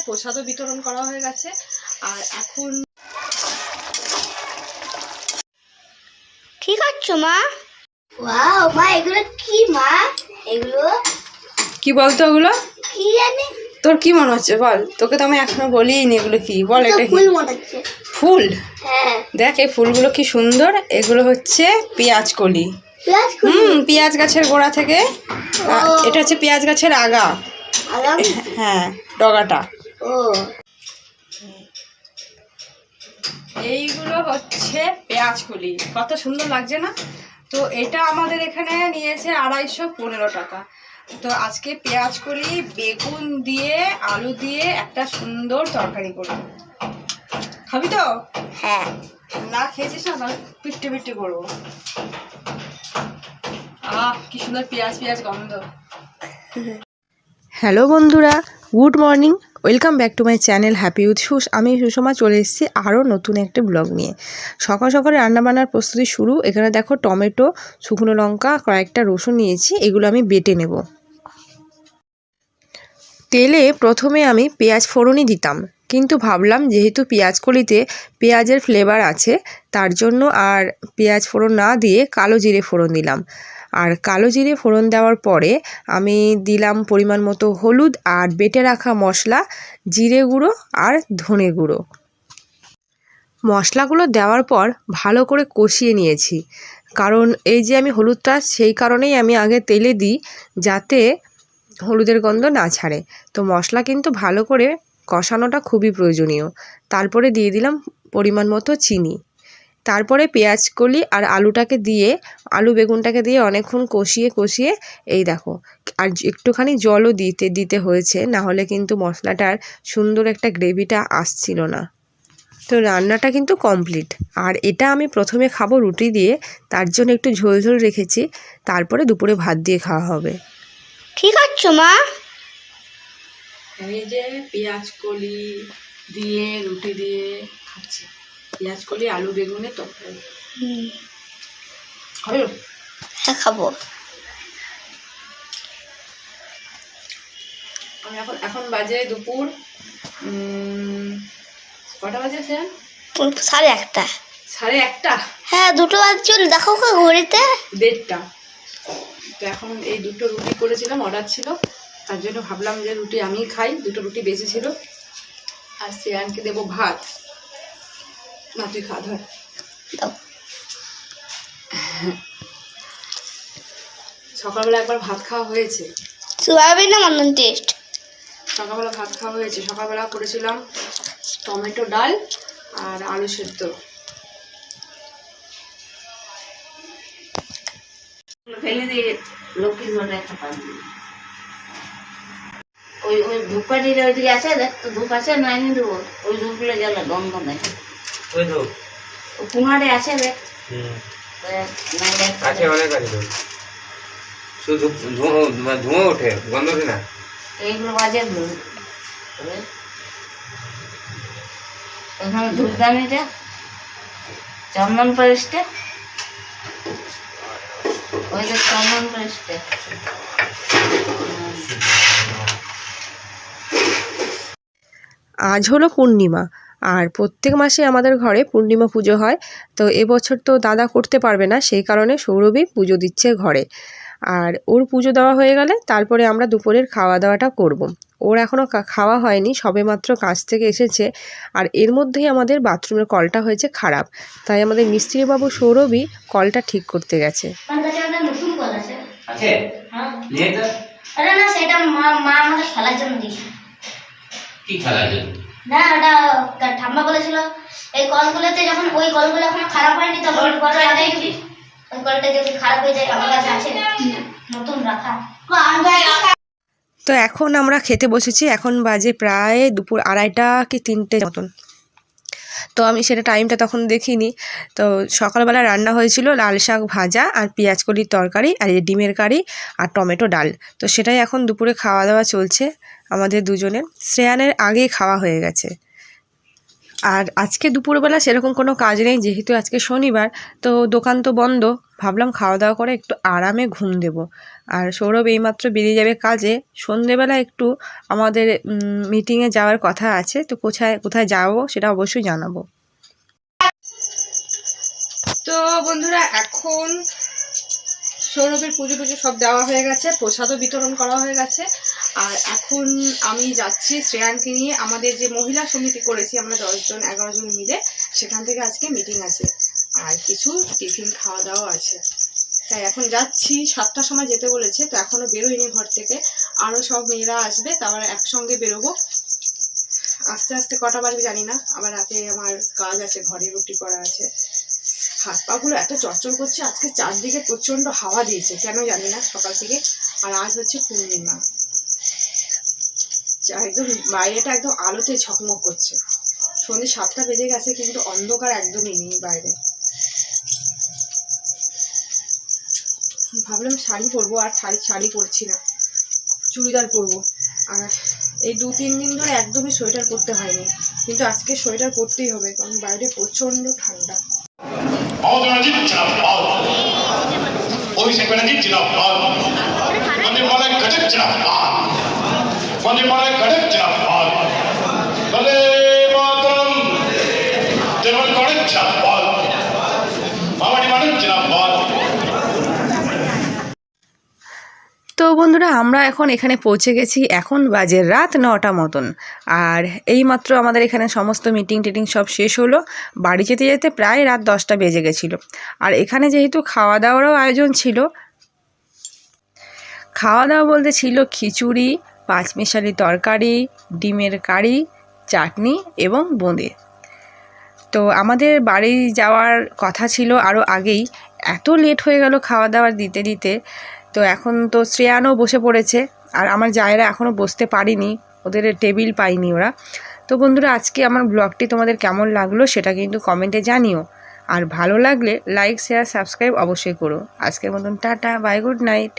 প্রসাদও বিতরণ করা হয়ে গেছে। আর এখন কি করছো মা? ওয়াও মা, এগুলো কি মা? এগুলো কি বলতো? ওগুলো কি জানি। তোর কি মনে হচ্ছে বল? তোকে তো আমি এখনো বলিনি এগুলো কি। বল এটা কি? ফুল মনে হচ্ছে। ফুল? হ্যাঁ। দেখ এই ফুলগুলো কি সুন্দর। এগুলো হচ্ছে পেঁয়াজ কলি। পেঁয়াজ গাছের গোড়া থেকে। এটা হচ্ছে পেঁয়াজ গাছের আগা। হ্যাঁ, ডগাটা। ও, এইগুলো হচ্ছে পেঁয়াজ কলি। কত সুন্দর লাগছে না? তো এটা আমাদের এখানে নিয়েছে 215 টাকা। তো আজকে পেঁয়াজ কলি বেগুন দিয়ে আলু দিয়ে একটা সুন্দর তরকারি করব। খাবি তো? হ্যাঁ। না খেয়েছিস না, পিট্টে পিট্টে করবো। কি সুন্দর পেঁয়াজ পেঁয়াজ গন্ধ। হ্যালো বন্ধুরা, good morning, welcome back to my channel happy with Sush. আমি সুষমা চলে এসেছি আরও নতুন একটা ব্লগ নিয়ে। সকাল সকালে রান্নাবান্নার প্রস্তুতি শুরু। এখানে দেখো টমেটো, শুকনো লঙ্কা, কয়েকটা রসুন নিয়েছি, এগুলো আমি বেটে নেব। তেলে প্রথমে আমি পেঁয়াজ ফোড়নই দিতাম, কিন্তু ভাবলাম যেহেতু পেঁয়াজ কলিতে পেঁয়াজের ফ্লেভার আছে, তার জন্য আর পেঁয়াজ ফোড়ন না দিয়ে কালো জিরে ফোড়ন দিলাম। আর কালো জিরে ফোড়ন দেওয়ার পরে আমি দিলাম পরিমাণ মতো হলুদ আর বেটে রাখা মশলা, জিরে গুঁড়ো আর ধনে গুঁড়ো। মশলাগুলো দেওয়ার পর ভালো করে কষিয়ে নিয়েছি, কারণ এই যে আমি হলুদটা সেই কারণেই আমি আগে তেলে দিই, যাতে হলুদের গন্ধ না ছাড়ে। তো মশলা কিন্তু ভালো করে কষানোটা খুবই প্রয়োজনীয়। তারপরে দিয়ে দিলাম পরিমাণ মতো চিনি। তারপরে পেঁয়াজ কলি আর আলুটাকে দিয়ে, আলু বেগুনটাকে দিয়ে অনেকক্ষণ কষিয়ে কষিয়ে এই দেখো, আর একটুখানি জলও দিতে হয়েছে, না হলে কিন্তু মশলাটার সুন্দর একটা গ্রেভিটা আসছিল না। তো রান্নাটা কিন্তু কমপ্লিট। আর এটা আমি প্রথমে খাবো রুটি দিয়ে, তার জন্য একটু ঝোল ঝোল রেখেছি, তারপরে দুপুরে ভাত দিয়ে খাওয়া হবে। কি করছো মা? এই যে পেঁয়াজ কলি দিয়ে রুটি দিয়ে খাচ্ছি। পেঁয়াজ কলি আলু বেগুনের তরকারি। খাবে? হ্যাঁ খাবো। এখন বাজে দুপুর কটা বাজে? 1:30। 1:30? হ্যাঁ, 2টো বাজছিল, দেখো ঘড়িতে 1:30। তো এখন এই দুটো রুটি করেছিলাম, অর্ডার ছিল, তার জন্য ভাবলাম যে রুটি আমি খাই। দুটো রুটি বেঁচে ছিল, আর শ্রেয়ানকে দেবো ভাত। না তুই খা, ধর। সকালবেলা একবার ভাত খাওয়া হয়েছে। সোয়াবিন না মটন টেস্ট? সকালবেলা ভাত খাওয়া হয়েছে। সকালবেলা করেছিলাম টমেটো ডাল আর আলু সেদ্ধ। ফেলে দিয়ে লক্ষ্মীর ঘরে একটা পাবি। ওই ওই ধূপকাঠির ওইদিকে আছে, দেখ তো ধূপ আছে না? এনে দেবো ওই ধূপগুলো জ্বালা, গন্ধ নেই। ওই ধূপ কুমারে আছে, দেখ আছে, অনেক আছে ধূপ। শুধু ধোঁয়া ওঠে, গন্ধ ওঠে না। এইগুলো বাজে ধূপ। ওখানে ধূপদানিটা, চন্দন পেস্টে, ওই যে চন্দন পেস্টে। আজ হলো পূর্ণিমা, আর প্রত্যেক মাসে আমাদের ঘরে পূর্ণিমা পুজো হয়। তো এবছর তো দাদা করতে পারবে না, সেই কারণে সৌরভী পুজো দিচ্ছে ঘরে। আর ওর পুজো দেওয়া হয়ে গেলে তারপরে আমরা দুপুরের খাওয়া দাওয়াটা করব। ওর এখনও খাওয়া হয়নি, সবেমাত্র কাজ থেকে এসেছে। আর এর মধ্যেই আমাদের বাথরুমের কলটা হয়েছে খারাপ, তাই আমাদের মিস্ত্রিবাবু সৌরভী কলটা ঠিক করতে গেছে। নতুন কল আছে। আছে? হ্যাঁ। নিয়ে তো। আরে না, সেটা মা আমাকে খেলার জন্য দিয়েছে। কি খেলার জন্য? না, ওটা ঠাম্মা বলেছিল এই কলগুলোতে যখন ওই কলগুলো এখন খারাপ হয়নি, তখন ওই কলটা লাগাইছি। ওই কলটা যদি খারাপ হয়ে যায়, আমার কাছে আছে নতুন রাখা। তো এখন আমরা খেতে বসেছি। এখন বাজে প্রায় দুপুর 2:30 কি 3টে মতন। তো আমি সেটা টাইমটা তখন দেখিনি। তো সকালবেলা রান্না হয়েছিল লাল শাক ভাজা আর পেঁয়াজ কলির তরকারি, আর এই ডিমের কারি আর টমেটো ডাল। তো সেটাই এখন দুপুরে খাওয়া দাওয়া চলছে আমাদের দুজনের। শ্রেয়ানের আগেই খাওয়া হয়ে গেছে। আর আজকে দুপুরবেলা সেরকম কোনো কাজ নেই, যেহেতু আজকে শনিবার, তো দোকান তো বন্ধ। ভাবলাম খাওয়া দাওয়া করে একটু আরামে ঘুম দেব। আর সৌরভ এইমাত্র বেরিয়ে যাবে কাজে। সন্ধেবেলা একটু আমাদের মিটিংয়ে যাওয়ার কথা আছে, তো কোথায় কোথায় যাবো সেটা অবশ্যই জানাবো। তো বন্ধুরা, এখন সৌরভের পুজো টুজো সব দেওয়া হয়ে গেছে, প্রসাদও বিতরণ করা হয়ে গেছে। আর এখন আমি যাচ্ছি শ্রেয়ানকে নিয়ে, আমাদের যে মহিলা সমিতি করেছি আমরা 10 জন 11 জন মিলে, সেখান থেকে আজকে মিটিং আছে আর কিছু টিফিন খাওয়া দাওয়া আছে। তাই এখন যাচ্ছি, 7টার সময় যেতে বলেছে, তো এখনও বেরোয়নি ঘর থেকে। আরও সব মেয়েরা আসবে, তারপরে একসঙ্গে বেরোবো। আস্তে আস্তে কটা বাজবে জানি না, আবার রাতে আমার কাজ আছে, ঘরে রুটি করা আছে। হাত পাগুলো এত চড়চড় করছে, আজকে চারদিকে প্রচণ্ড হাওয়া দিয়েছে কেন জানি না সকাল থেকে। আর আজ হচ্ছে পূর্ণিমা, একদম বাইরেটা একদম আলোতে ঝকমক করছে। সন্ধ্যে 7টা বেজে গেছে কিন্তু অন্ধকার একদমই নেই বাইরে। ভাবলাম শাড়ি পরবো, আর শাড়ি পরছি না, চুড়িদার পরবো। আর এই 2-3 দিন ধরে একদমই সোয়েটার পরতে হয়নি, কিন্তু আজকে সোয়েটার পরতেই হবে কারণ বাইরে প্রচণ্ড ঠান্ডা। তো বন্ধুরা, আমরা এখন এখানে পৌঁছে গেছি, এখন বাজে রাত 9টা মতন। আর এইমাত্র আমাদের এখানে সমস্ত মিটিং টিটিং সব শেষ হলো। বাড়ি যেতে যেতে প্রায় রাত 10টা বেজে গেছিলো। আর এখানে যেহেতু খাওয়া দাওয়ারও আয়োজন ছিল, খাওয়া দাওয়া বলতে ছিল খিচুড়ি, পাঁচমিশালি তরকারি, ডিমের কারি, চাটনি এবং বোঁদে। তো আমাদের বাড়ি যাওয়ার কথা ছিল আরও আগেই, এত লেট হয়ে গেল খাওয়া দাওয়ার দিতে দিতে। তো এখন তো শ্রেয়ানও বসে পড়েছে, আর আমার জায়েরা এখনও বসতে পারিনি, ওদের টেবিল পাইনি ওরা। তো বন্ধুরা, আজকে আমার ব্লগটি তোমাদের কেমন লাগলো সেটা কিন্তু কমেন্টে জানিও। আর ভালো লাগলে লাইক শেয়ার সাবস্ক্রাইব অবশ্যই করো। আজকের মতন টাটা, বাই, গুড নাইট।